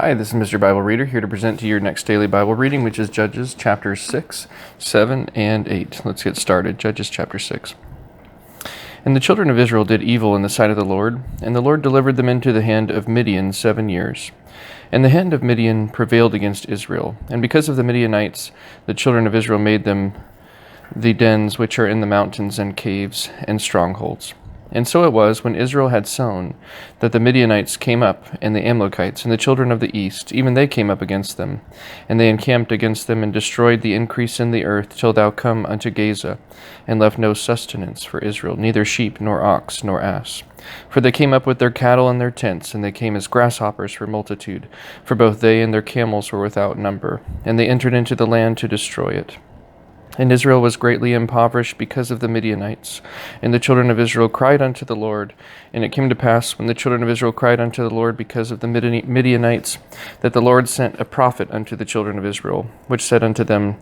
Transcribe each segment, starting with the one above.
Hi, this is Mr. Bible Reader here to present to you your next daily Bible reading, which is Judges chapters 6, 7, and 8. Let's get started. Judges chapter 6. And the children of Israel did evil in the sight of the Lord, and the Lord delivered them into the hand of Midian 7 years. And the hand of Midian prevailed against Israel, and because of the Midianites, the children of Israel made them the dens which are in the mountains and caves and strongholds. And so it was, when Israel had sown, that the Midianites came up, and the Amalekites, and the children of the east, even they came up against them. And they encamped against them, and destroyed the increase in the earth, till thou come unto Gaza, and left no sustenance for Israel, neither sheep, nor ox, nor ass. For they came up with their cattle and their tents, and they came as grasshoppers for multitude, for both they and their camels were without number. And they entered into the land to destroy it. And Israel was greatly impoverished because of the Midianites. And the children of Israel cried unto the Lord. And it came to pass, when the children of Israel cried unto the Lord because of the Midianites, that the Lord sent a prophet unto the children of Israel, which said unto them,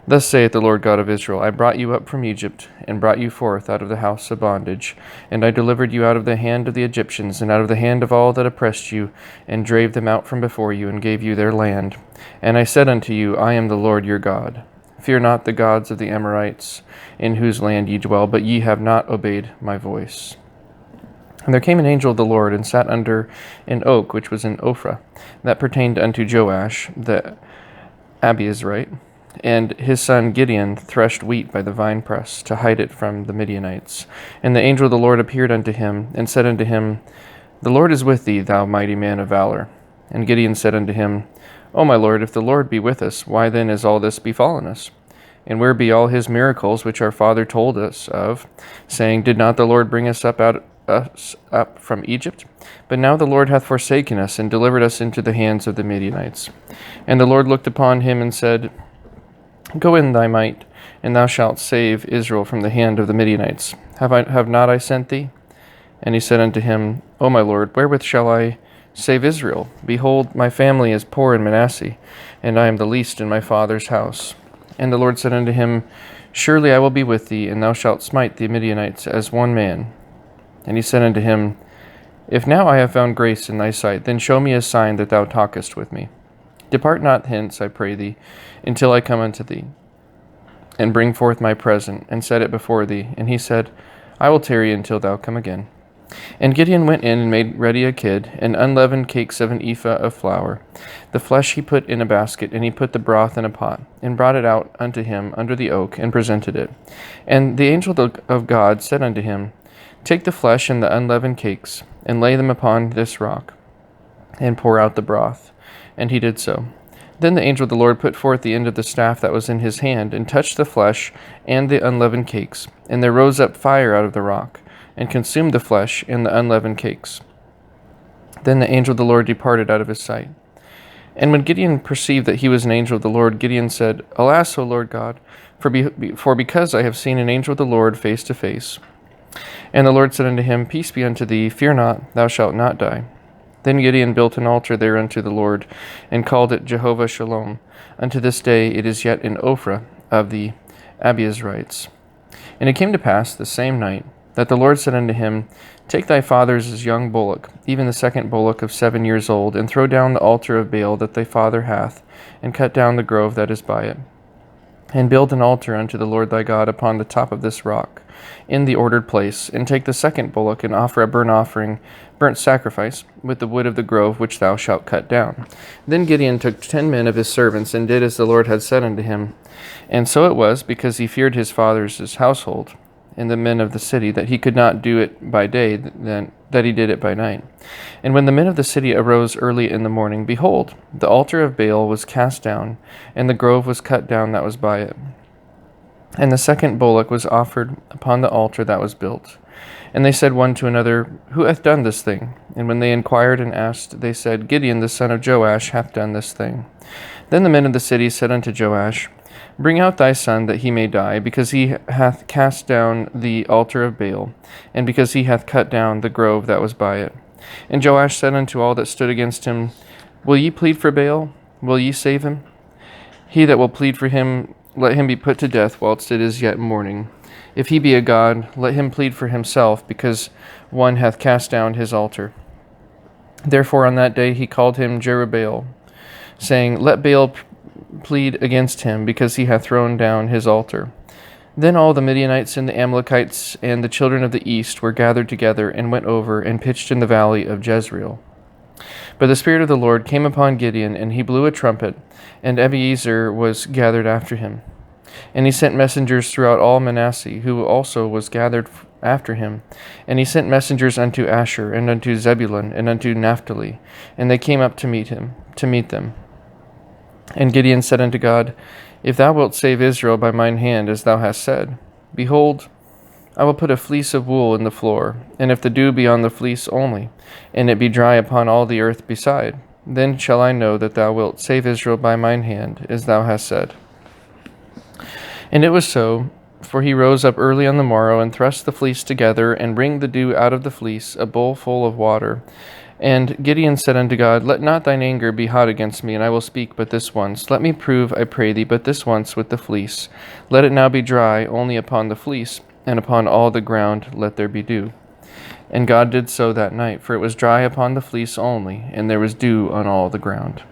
Thus saith the Lord God of Israel, I brought you up from Egypt, and brought you forth out of the house of bondage. And I delivered you out of the hand of the Egyptians, and out of the hand of all that oppressed you, and drave them out from before you, and gave you their land. And I said unto you, I am the Lord your God. Fear not the gods of the Amorites, in whose land ye dwell, but ye have not obeyed my voice. And there came an angel of the Lord, and sat under an oak which was in Ophrah, that pertained unto Joash the Abiezrite. And his son Gideon threshed wheat by the winepress, to hide it from the Midianites. And the angel of the Lord appeared unto him, and said unto him, The Lord is with thee, thou mighty man of valor. And Gideon said unto him, O my Lord, if the Lord be with us, why then is all this befallen us? And where be all his miracles which our father told us of, saying, Did not the Lord bring us up from Egypt? But now the Lord hath forsaken us, and delivered us into the hands of the Midianites. And the Lord looked upon him, and said, Go in thy might, and thou shalt save Israel from the hand of the Midianites. Have not I sent thee? And he said unto him, O my Lord, wherewith shall I save Israel? Behold, my family is poor in Manasseh, and I am the least in my father's house. And the Lord said unto him, Surely I will be with thee, and thou shalt smite the Midianites as one man. And he said unto him, If now I have found grace in thy sight, then show me a sign that thou talkest with me. Depart not hence, I pray thee, until I come unto thee, and bring forth my present, and set it before thee. And he said, I will tarry until thou come again. And Gideon went in and made ready a kid, and unleavened cakes of an ephah of flour. The flesh he put in a basket, and he put the broth in a pot, and brought it out unto him under the oak, and presented it. And the angel of God said unto him, Take the flesh and the unleavened cakes, and lay them upon this rock, and pour out the broth. And he did so. Then the angel of the Lord put forth the end of the staff that was in his hand, and touched the flesh and the unleavened cakes. And there rose up fire out of the rock, and consumed the flesh and the unleavened cakes. Then the angel of the Lord departed out of his sight. And when Gideon perceived that he was an angel of the Lord, Gideon said, Alas, O Lord God, for because I have seen an angel of the Lord face to face. And the Lord said unto him, Peace be unto thee, fear not, thou shalt not die. Then Gideon built an altar there unto the Lord, and called it Jehovah Shalom. Unto this day it is yet in Ophrah of the Abiezrites. And it came to pass the same night, that the Lord said unto him, Take thy father's young bullock, even the second bullock of 7 years old, and throw down the altar of Baal that thy father hath, and cut down the grove that is by it. And build an altar unto the Lord thy God upon the top of this rock, in the ordered place, and take the second bullock, and offer a burnt sacrifice, with the wood of the grove which thou shalt cut down. Then Gideon took 10 men of his servants, and did as the Lord had said unto him. And so it was, because he feared his father's household, and the men of the city, that he could not do it by day, that he did it by night. And when the men of the city arose early in the morning, behold, the altar of Baal was cast down, and the grove was cut down that was by it. And the second bullock was offered upon the altar that was built. And they said one to another, Who hath done this thing? And when they inquired and asked, they said, Gideon the son of Joash hath done this thing. Then the men of the city said unto Joash, Bring out thy son, that he may die, because he hath cast down the altar of Baal, and because he hath cut down the grove that was by it. And Joash said unto all that stood against him, Will ye plead for Baal? Will ye save him? He that will plead for him, let him be put to death whilst it is yet morning. If he be a god, let him plead for himself, because one hath cast down his altar. Therefore on that day he called him Jerubbaal, saying, Let Baal plead against him, because he hath thrown down his altar. Then all the Midianites and the Amalekites and the children of the east were gathered together, and went over and pitched in the valley of Jezreel. But the Spirit of the Lord came upon Gideon, and he blew a trumpet, and Abiezer was gathered after him. And he sent messengers throughout all Manasseh, who also was gathered after him. And he sent messengers unto Asher, and unto Zebulun, and unto Naphtali, and they came up to meet them. And Gideon said unto God, If thou wilt save Israel by mine hand, as thou hast said, behold, I will put a fleece of wool in the floor, and if the dew be on the fleece only, and it be dry upon all the earth beside, then shall I know that thou wilt save Israel by mine hand, as thou hast said. And it was so, for he rose up early on the morrow, and thrust the fleece together, and wringed the dew out of the fleece, a bowl full of water. And Gideon said unto God, Let not thine anger be hot against me, and I will speak but this once. Let me prove, I pray thee, but this once with the fleece. Let it now be dry only upon the fleece, and upon all the ground let there be dew. And God did so that night, for it was dry upon the fleece only, and there was dew on all the ground.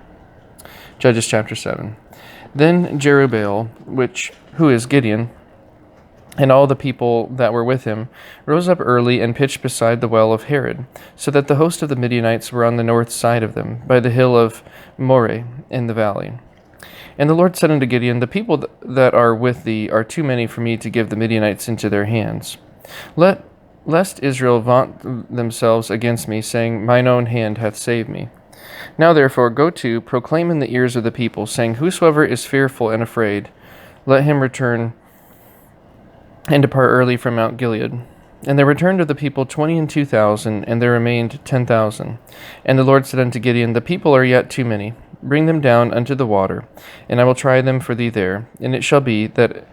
Judges chapter 7. Then Jerubbaal, who is Gideon, and all the people that were with him, rose up early and pitched beside the well of Herod, so that the host of the Midianites were on the north side of them, by the hill of Moreh in the valley. And the Lord said unto Gideon, The people that are with thee are too many for me to give the Midianites into their hands. Lest Israel vaunt themselves against me, saying, Mine own hand hath saved me. Now therefore go to, proclaim in the ears of the people, saying, Whosoever is fearful and afraid, let him return and depart early from Mount Gilead. And there returned of the people 22,000, and there remained 10,000. And the Lord said unto Gideon, The people are yet too many. Bring them down unto the water, and I will try them for thee there. And it shall be that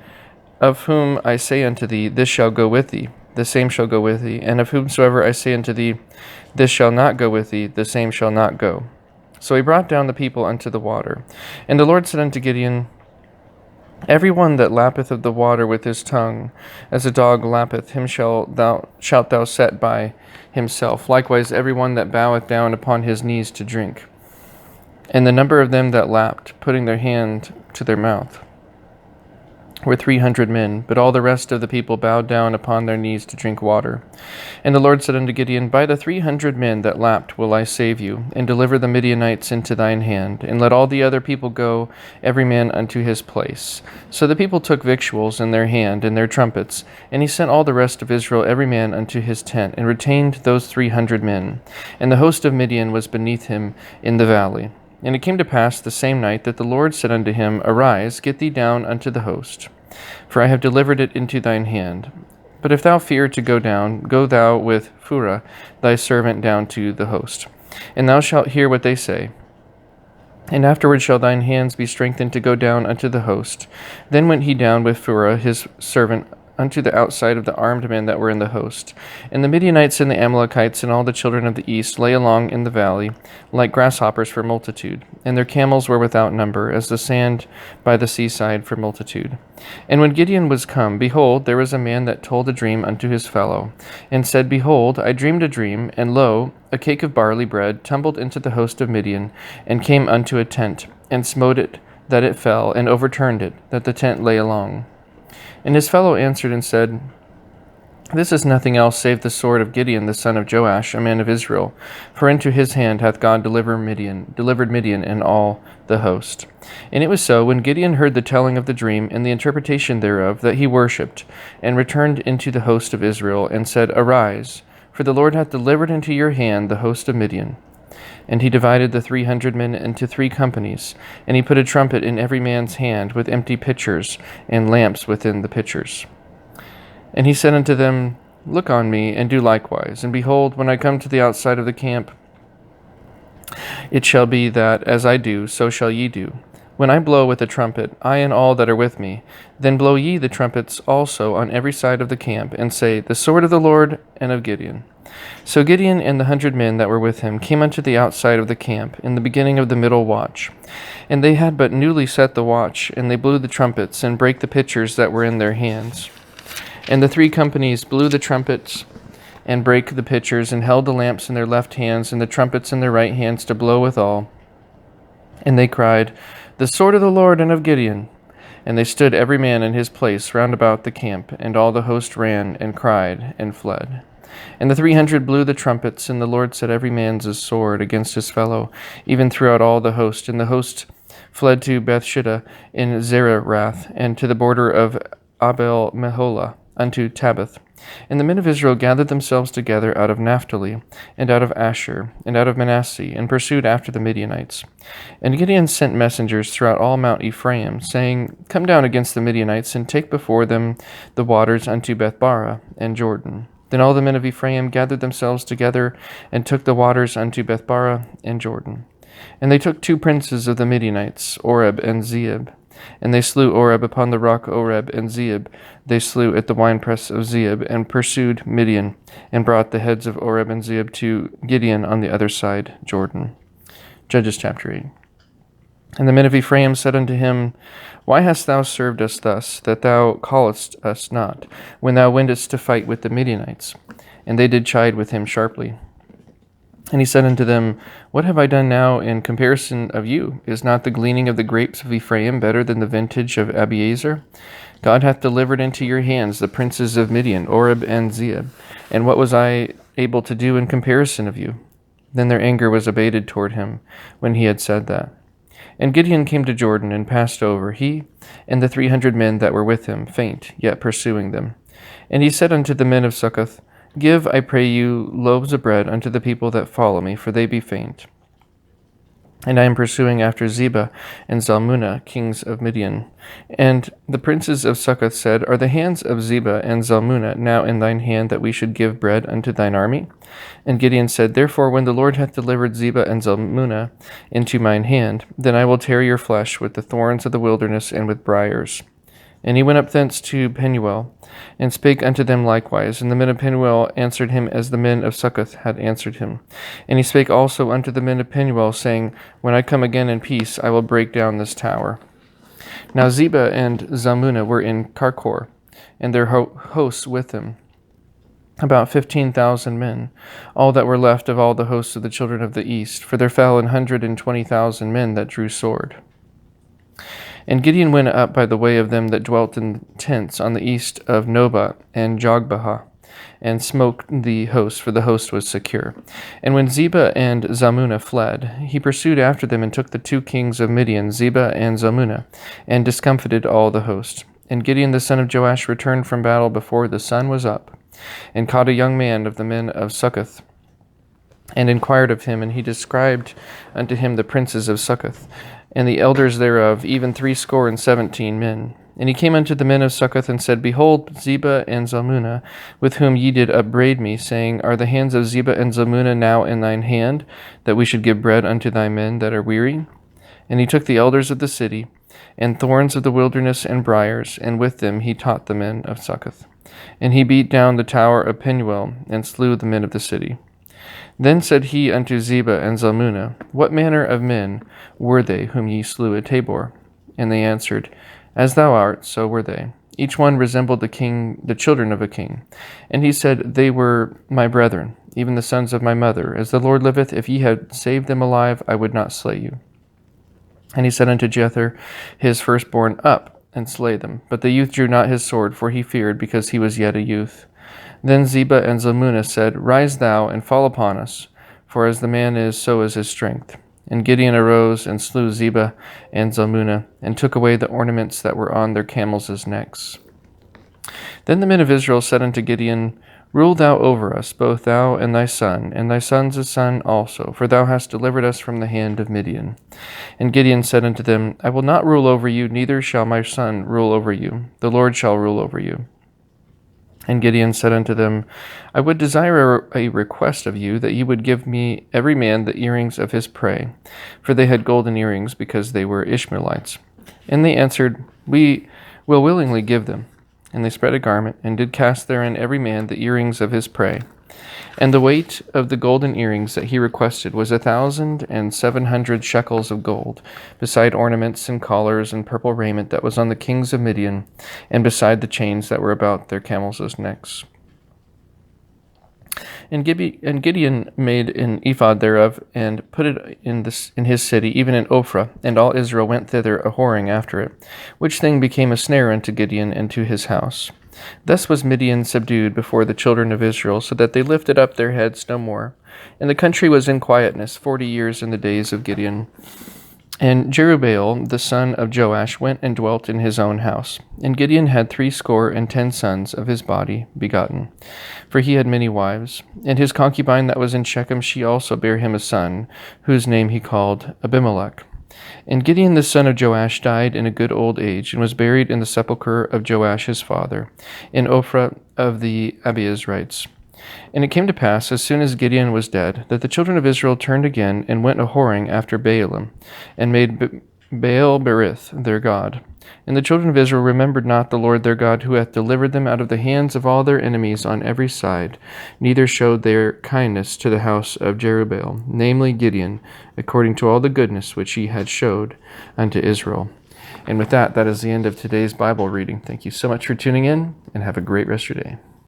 of whom I say unto thee, This shall go with thee, the same shall go with thee. And of whomsoever I say unto thee, This shall not go with thee, the same shall not go. So he brought down the people unto the water. And the Lord said unto Gideon, Every one that lappeth of the water with his tongue, as a dog lappeth, him shalt thou set by himself. Likewise every one that boweth down upon his knees to drink. And the number of them that lapped, putting their hand to their mouth, were 300 men, but all the rest of the people bowed down upon their knees to drink water. And the Lord said unto Gideon, By the 300 men that lapped will I save you, and deliver the Midianites into thine hand, and let all the other people go, every man unto his place. So the people took victuals in their hand, and their trumpets, and he sent all the rest of Israel every man unto his tent, and retained those 300 men. And the host of Midian was beneath him in the valley. And it came to pass the same night that the Lord said unto him, Arise, get thee down unto the host, for I have delivered it into thine hand. But if thou fear to go down, go thou with Phurah thy servant down to the host, and thou shalt hear what they say. And afterward shall thine hands be strengthened to go down unto the host. Then went he down with Phurah his servant unto the outside of the armed men that were in the host. And the Midianites and the Amalekites and all the children of the east lay along in the valley, like grasshoppers for multitude, and their camels were without number, as the sand by the seaside for multitude. And when Gideon was come, behold, there was a man that told a dream unto his fellow, and said, Behold, I dreamed a dream, and lo, a cake of barley bread tumbled into the host of Midian, and came unto a tent, and smote it, that it fell, and overturned it, that the tent lay along. And his fellow answered and said, This is nothing else save the sword of Gideon the son of Joash, a man of Israel. For into his hand hath God delivered Midian and all the host. And it was so, when Gideon heard the telling of the dream and the interpretation thereof, that he worshipped, and returned into the host of Israel, and said, Arise, for the Lord hath delivered into your hand the host of Midian. And he divided the 300 men into 3 companies, and he put a trumpet in every man's hand, with empty pitchers, and lamps within the pitchers. And he said unto them, Look on me, and do likewise. And behold, when I come to the outside of the camp, it shall be that, as I do, so shall ye do. When I blow with the trumpet, I and all that are with me, then blow ye the trumpets also on every side of the camp, and say, The sword of the Lord and of Gideon. So Gideon and the 100 men that were with him came unto the outside of the camp in the beginning of the middle watch. And they had but newly set the watch, and they blew the trumpets, and brake the pitchers that were in their hands. And the 3 companies blew the trumpets, and brake the pitchers, and held the lamps in their left hands, and the trumpets in their right hands to blow withal. And they cried, The sword of the Lord and of Gideon. And they stood every man in his place round about the camp, and all the host ran, and cried, and fled. And the 300 blew the trumpets, and the Lord set every man's sword against his fellow, even throughout all the host. And the host fled to Bethshitta in Zererath, and to the border of Abel-Meholah, unto Tabbath. And the men of Israel gathered themselves together out of Naphtali, and out of Asher, and out of Manasseh, and pursued after the Midianites. And Gideon sent messengers throughout all Mount Ephraim, saying, Come down against the Midianites, and take before them the waters unto Bethbara and Jordan. Then all the men of Ephraim gathered themselves together, and took the waters unto Bethbara and Jordan. And they took 2 princes of the Midianites, Oreb and Zeeb. And they slew Oreb upon the rock Oreb, and Zeeb they slew at the winepress of Zeeb, and pursued Midian, and brought the heads of Oreb and Zeeb to Gideon on the other side Jordan. Judges chapter 8. And the men of Ephraim said unto him, Why hast thou served us thus, that thou callest us not, when thou wentest to fight with the Midianites? And they did chide with him sharply. And he said unto them, What have I done now in comparison of you? Is not the gleaning of the grapes of Ephraim better than the vintage of Abiezer? God hath delivered into your hands the princes of Midian, Oreb and Zeeb. And what was I able to do in comparison of you? Then their anger was abated toward him, when he had said that. And Gideon came to Jordan, and passed over, he and the 300 men that were with him, faint, yet pursuing them. And he said unto the men of Succoth, Give, I pray you, loaves of bread unto the people that follow me, for they be faint. And I am pursuing after Zebah and Zalmunna, kings of Midian. And the princes of Succoth said, Are the hands of Zebah and Zalmunna now in thine hand, that we should give bread unto thine army? And Gideon said, Therefore, when the Lord hath delivered Zebah and Zalmunna into mine hand, then I will tear your flesh with the thorns of the wilderness and with briars. And he went up thence to Penuel, and spake unto them likewise. And the men of Penuel answered him as the men of Succoth had answered him. And he spake also unto the men of Penuel, saying, When I come again in peace, I will break down this tower. Now Zebah and Zalmunna were in Karkor, and their hosts with them, about 15,000 men, all that were left of all the hosts of the children of the east, for there fell 120,000 men that drew sword. And Gideon went up by the way of them that dwelt in tents on the east of Nobah and Jogbehah, and smote the host, for the host was secure. And when Zebah and Zalmunna fled, he pursued after them, and took the 2 kings of Midian, Zebah and Zalmunna, and discomfited all the host. And Gideon the son of Joash returned from battle before the sun was up, and caught a young man of the men of Succoth, and inquired of him, and he described unto him the princes of Succoth, and the elders thereof, even 17 men. And he came unto the men of Succoth, and said, Behold, Zebah and Zalmunna, with whom ye did upbraid me, saying, Are the hands of Zebah and Zalmunna now in thine hand, that we should give bread unto thy men that are weary? And he took the elders of the city, and thorns of the wilderness and briars, and with them he taught the men of Succoth. And he beat down the tower of Penuel, and slew the men of the city. Then said he unto Zebah and Zalmunna, What manner of men were they whom ye slew at Tabor? And they answered, As thou art, so were they. Each one resembled the children of a king. And he said, They were my brethren, even the sons of my mother. As the Lord liveth, if ye had saved them alive, I would not slay you. And he said unto Jether, his firstborn, Up, and slay them. But the youth drew not his sword, for he feared, because he was yet a youth. Then Zebah and Zalmunna said, Rise thou, and fall upon us, for as the man is, so is his strength. And Gideon arose, and slew Zebah and Zalmunna, and took away the ornaments that were on their camels' necks. Then the men of Israel said unto Gideon, Rule thou over us, both thou and thy son's son also, for thou hast delivered us from the hand of Midian. And Gideon said unto them, I will not rule over you, neither shall my son rule over you. The Lord shall rule over you. And Gideon said unto them, I would desire a request of you, that ye would give me every man the earrings of his prey, for they had golden earrings, because they were Ishmaelites. And they answered, We will willingly give them. And they spread a garment, and did cast therein every man the earrings of his prey. And the weight of the golden earrings that he requested was 1,700 shekels of gold, beside ornaments and collars and purple raiment that was on the kings of Midian, and beside the chains that were about their camels' necks. And Gideon made an ephod thereof, and put it in his city, even in Ophrah, and all Israel went thither a whoring after it, which thing became a snare unto Gideon and to his house. Thus was Midian subdued before the children of Israel, so that they lifted up their heads no more. And the country was in quietness 40 years in the days of Gideon. And Jerubbaal the son of Joash went and dwelt in his own house. And Gideon had 60 sons of his body begotten, for he had many wives. And his concubine that was in Shechem, she also bare him a son, whose name he called Abimelech. And Gideon the son of Joash died in a good old age, and was buried in the sepulchre of Joash his father, in Ophrah of the Abiezrites. And it came to pass, as soon as Gideon was dead, that the children of Israel turned again, and went a whoring after Baalim, and made Baal-berith their god. And the children of Israel remembered not the Lord their God, who hath delivered them out of the hands of all their enemies on every side, neither showed their kindness to the house of Jerubbaal, namely Gideon, according to all the goodness which he had showed unto Israel. And with that, that is the end of today's Bible reading. Thank you so much for tuning in, and have a great rest of your day.